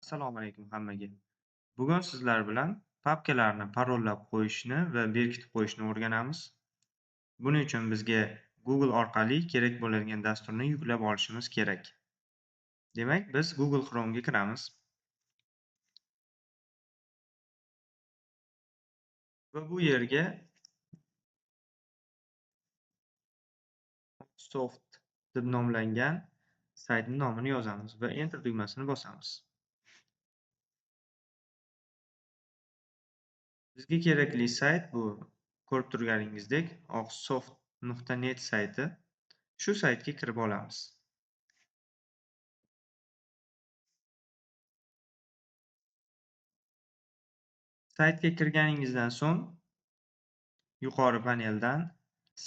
Assalomu alaykum hammaga. Bugun sizlar bilan papkalarni parollab qo'yishni va berkitib qo'yishni o'rganamiz. Buning uchun bizga Google orqali kerak bo'ladigan dasturni yuklab olishimiz kerak. Demak, biz Google Chrome'ga kiramiz va bu yerga Soft deb nomlangan saytning nomini yozamiz va Enter tugmasini bosamiz. Bizga kerakli sayt bu ko'rib turganingizdek oqsoft.net sayti. Shu saytga kirib olamiz. Saytga kirganingizdan so'ng yuqori paneldan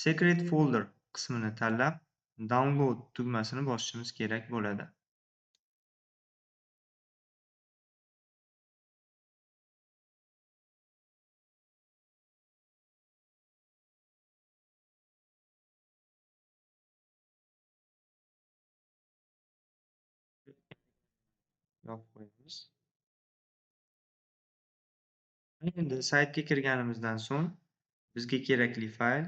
Secret Folder qismini tanlab Download tugmasini bosishimiz kerak bo'ladi. Yopib qo'yamiz. Endi saytga kirganimizdan so'ng bizga kerakli fayl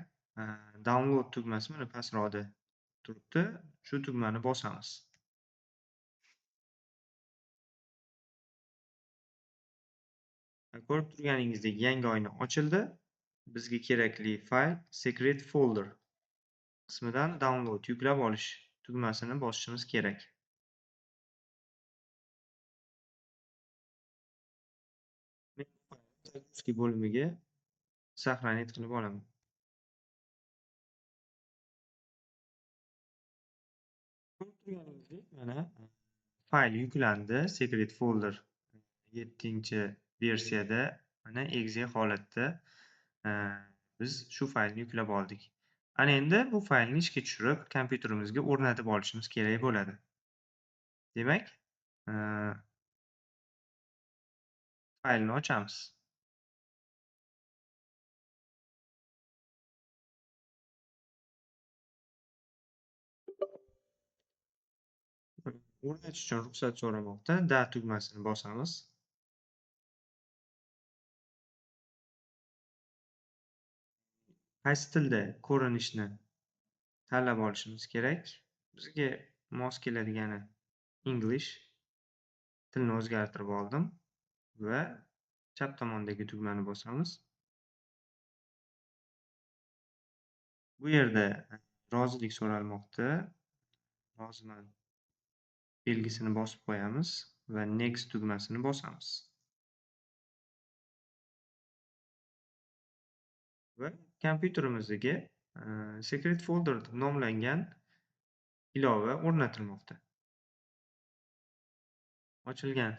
Download tugmasi mana pastroqda turibdi. Shu tugmani bosamiz. Ko'rib turganingizdek yangi oyna ochildi. Bizga kerakli fayl Secret Folder qismidan Download yuklab olish tugmasini bosishimiz kerak. Загрузки bo'limiga saqlanib qilib olaman. Ko'rib turganingizdek mana fayl yuklandi. Secret Folder 7-versiyada mana exe holatda biz shu faylni yuklab oldik. Ana endi bu faylni ishga tushirib kompyuterimizga o'rnatib olishimiz kerak bo'ladi. Demak, faylni ochamiz. O'rnatish uchun ruxsat so'ramoqda. Da tugmasini bosamiz. Qaysi tilda ko'rinishni tanlab olishimiz kerak. Bizga mos keladigani English. Tilni o'zgartirib oldim va chap tomondagi tugmani bosamiz. Bu yerda rozilik so'ralmoqda. Roziman belgisini bosib qo'yamiz va Next tugmasini bosamiz. Va kompyuterimizga Secret Folder deb nomlangan ilova o'rnatilmoqda. Ochilgan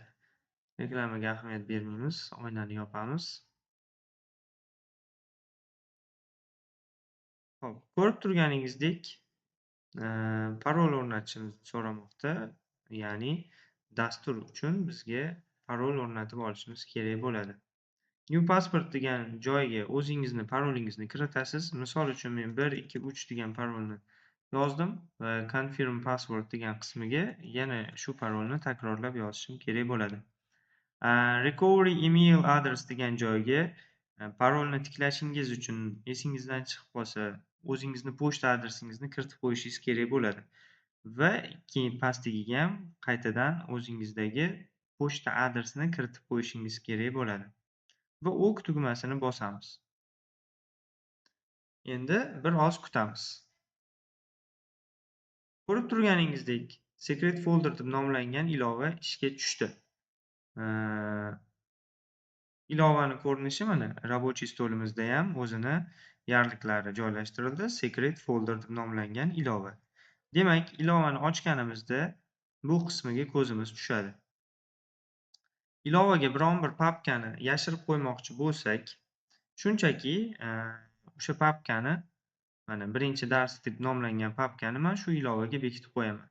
reklamaga ahamiyat bermaymiz, oynani yopamiz. Xo'p, ko'rib turganingizdek, parol o'rnatishimizni so'ramoqda. Ya'ni dastur uchun bizga parol o'rnatib olishimiz kerak bo'ladi. New Passport degan joyga o'zingizni parolingizni kiritasiz. Misol uchun men 1 2 3 degan parolni yozdim va Confirm Password degan qismiga yana shu parolni takrorlab yozishim kerak bo'ladi. Recovery email address degan joyga parolni tiklashingiz uchun esingizdan chiqib qolsa, o'zingizni pochta adresingizni kiritib qo'yishingiz kerak bo'ladi. Va keyin pastiga ham qaytadan o'zingizdagi pochta adresini kiritib qo'yishingiz kerak bo'ladi. Va OK tugmasini bosamiz. Endi biroz kutamiz. Ko'rib turganingizdek, Secret Folder deb nomlangan ilova ishga tushdi. Ilovani ko'rinishi mana rabochiy stolimizda ham o'zini yarliklari joylashtirildi. Secret Folder deb nomlangan ilova. Demak, ilovani ochganimizda bu qismiga ko'zimiz tushadi. Ilovaga biron bir papkani yashirib qo'ymoqchi bo'lsak, shunchaki o'sha papkani mana birinchi dars deb nomlangan papkani men shu ilovaga bekitib qo'yaman.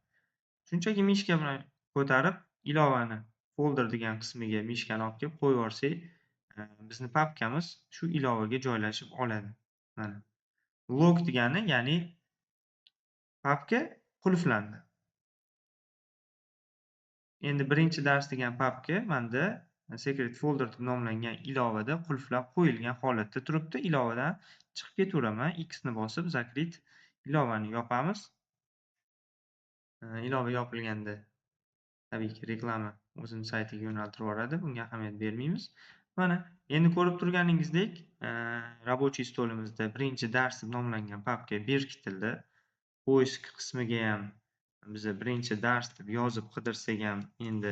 Shunchaki mishka bilan ko'tarib ilovani folder degan qismiga mishkani olib kelib qo'yib yuborsak, bizni papkamiz shu ilovaga joylashib oladi. Mana log degani, ya'ni papka qulflandi. Endi birinchi dars degan papka manda secret folder deb nomlangan ilovada qulflab qo'yilgan holatda turibdi. Ilovadan chiqib ketaveraman. X ni bosib zakrit ilovani yopamiz. Ilova yopilganda tabiiyki reklama o'zini saytiga yo'naltirib yuboradi. Bunga ahamiyat bermaymiz. Mana endi ko'rib turganingizdek, rabochiy stolimizda birinchi dars deb nomlangan papka berkitildi. Poisk qismiga ham biza birinchi dars deb yozib qidirsak ham endi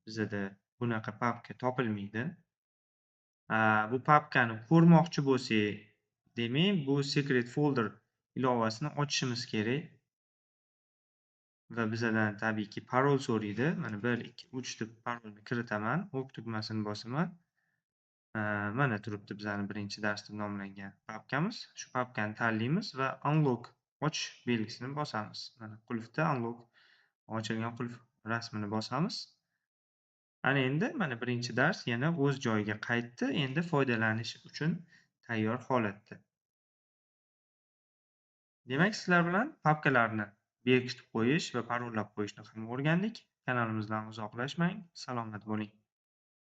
bizada bunaqa papka topilmaydi. Bu papkani ko'rmoqchi bo'lsak, demak, bu secret folder ilovasini ochishimiz kerak va bizadan tabiiyki parol so'raydi. Mana 1 2 3 deb parolni kiritaman, OK tugmasini bosaman. Mana turibdi bizani birinchi dars deb nomlangan papkamiz. Shu papkani tanlaymiz va unlock ochish belgisini bosamiz. Mana qulfda unlock ochilgan qulf rasmini bosamiz. Ana endi mana birinchi dars yana o'z joyiga qaytdi. Endi foydalanish uchun tayyor holatda. Demak, sizlar bilan papkalarni berkitib qo'yish va parollab qo'yishni ham o'rgandik. Kanalimizdan uzoqlashmang. Salomat bo'ling.